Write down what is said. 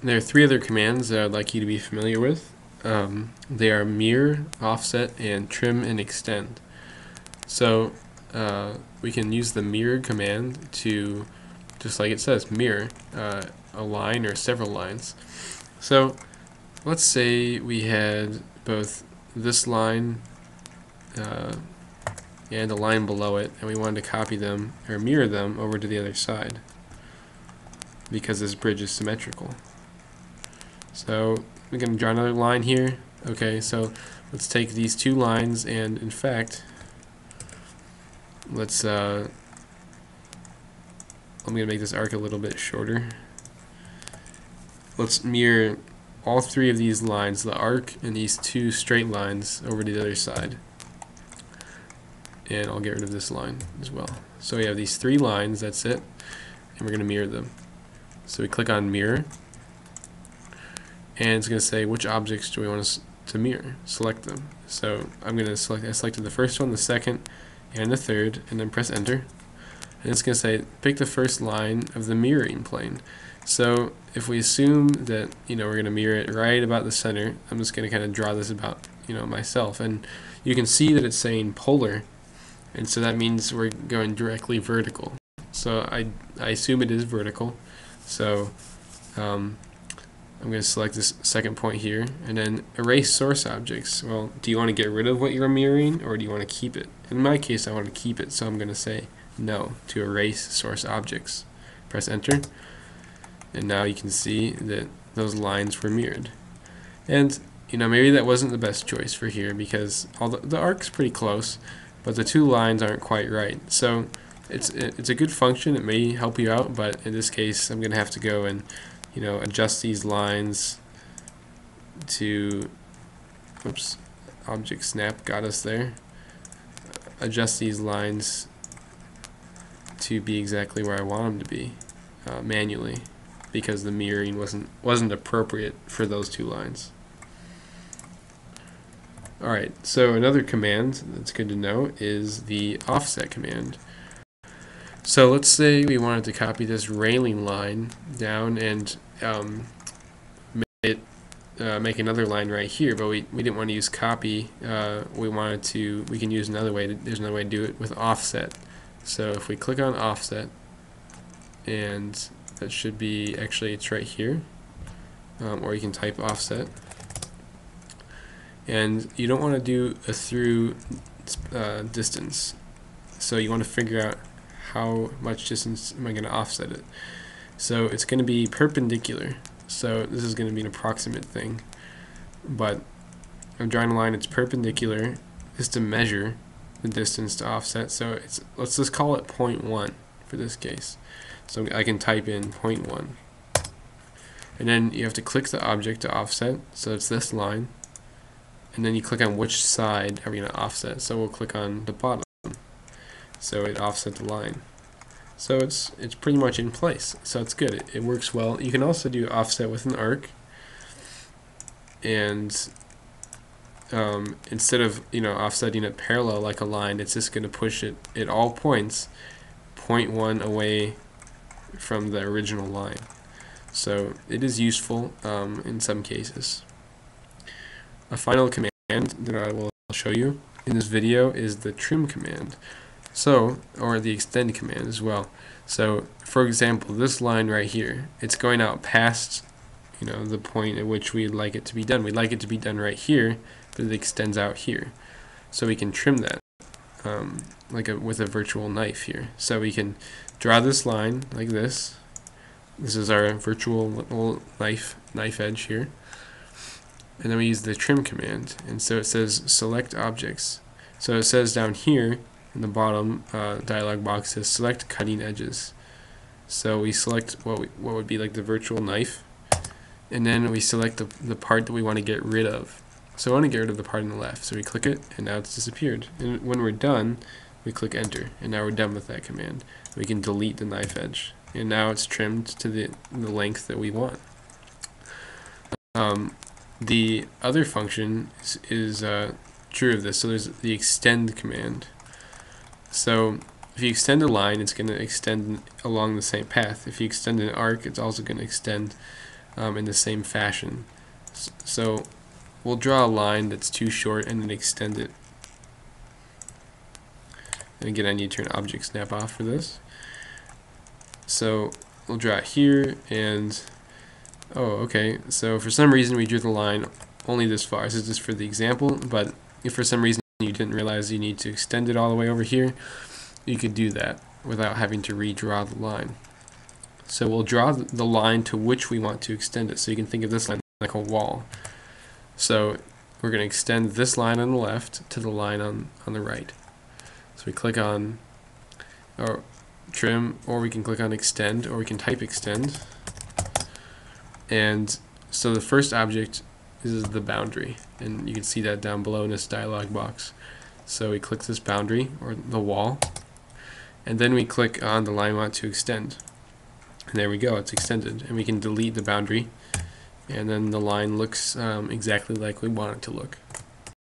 there are three other commands that I'd like you to be familiar with. They are mirror, offset, and trim and extend. So we can use the mirror command to, just like it says, mirror a line or several lines. So let's say we had both this line and a line below it, and we wanted to copy them or mirror them over to the other side because this bridge is symmetrical. So we're going to draw another line here. Okay, so let's take these two lines and, in fact, let's I'm going to make this arc a little bit shorter. Let's mirror all three of these lines, the arc and these two straight lines, over to the other side. And I'll get rid of this line as well. So we have these three lines, that's it, and we're going to mirror them. So we click on mirror, and it's going to say which objects do we want to mirror. Select them. So I'm going to select, I selected the first one, the second, and the third, and then press enter. And it's going to say pick the first line of the mirroring plane. So if we assume that we're going to mirror it right about the center, I'm just going to kind of draw this about myself, and you can see that it's saying polar, and so that means we're going directly vertical. So I assume it is vertical. So I'm going to select this second point here, and then erase source objects. Well, do you want to get rid of what you're mirroring, or do you want to keep it? In my case, I want to keep it, so I'm going to say no to erase source objects. Press enter, and now you can see that those lines were mirrored. And maybe that wasn't the best choice for here, because the arc's pretty close, but the two lines aren't quite right. So it's a good function. It may help you out, but in this case, I'm going to have to go and adjust these lines to, oops, object snap got us there. Adjust these lines to be exactly where I want them to be manually, because the mirroring wasn't appropriate for those two lines. Alright, so another command that's good to know is the offset command. So let's say we wanted to copy this railing line down and make another line right here, but we didn't want to use copy. We can use another way. There's another way to do it with offset. So if we click on offset, and that should be, actually it's right here, or you can type offset. And you don't want to do a through distance, so you want to figure out how much distance am I going to offset it. So it's going to be perpendicular, so this is going to be an approximate thing, but I'm drawing a line, it's perpendicular, is to measure the distance to offset. So let's just call it 0.1 for this case. So I can type in 0.1, and then you have to click the object to offset, so it's this line, and then you click on which side are we going to offset. So we'll click on the bottom, so it offset the line. So it's pretty much in place, so it's good. It works well. You can also do offset with an arc, and instead of offsetting it parallel like a line, it's just going to push it at all points 0.1 away from the original line. So it is useful in some cases. A final command that I will show you in this video is the trim command. So, or the extend command as well. So, for example, this line right here, it's going out past the point at which we'd like it to be done. We'd like it to be done right here, but it extends out here. So we can trim that with a virtual knife here. So we can draw this line like this. This is our virtual little knife edge here. And then we use the trim command, and so it says select objects. So it says down here in the bottom dialog box, says select cutting edges. So we select what would be like the virtual knife, and then we select the part that we want to get rid of. So I want to get rid of the part on the left, so we click it, and now it's disappeared. And when we're done, we click enter, and now we're done with that command. We can delete the knife edge, and now it's trimmed to the length that we want. The other function is true of this. So there's the extend command. So if you extend a line, it's going to extend along the same path. If you extend an arc, it's also going to extend in the same fashion. So we'll draw a line that's too short and then extend it. And again, I need to turn object snap off for this. So we'll draw it here, and okay, so for some reason we drew the line only this far. This is just for the example, but if for some reason you didn't realize you need to extend it all the way over here, you could do that without having to redraw the line. So we'll draw the line to which we want to extend it. So you can think of this line like a wall. So we're going to extend this line on the left to the line on the right. So we click on trim, or we can click on extend, or we can type extend. And so the first object is the boundary, and you can see that down below in this dialog box. So we click this boundary, or the wall, and then we click on the line we want to extend. And there we go, it's extended. And we can delete the boundary, and then the line looks exactly like we want it to look.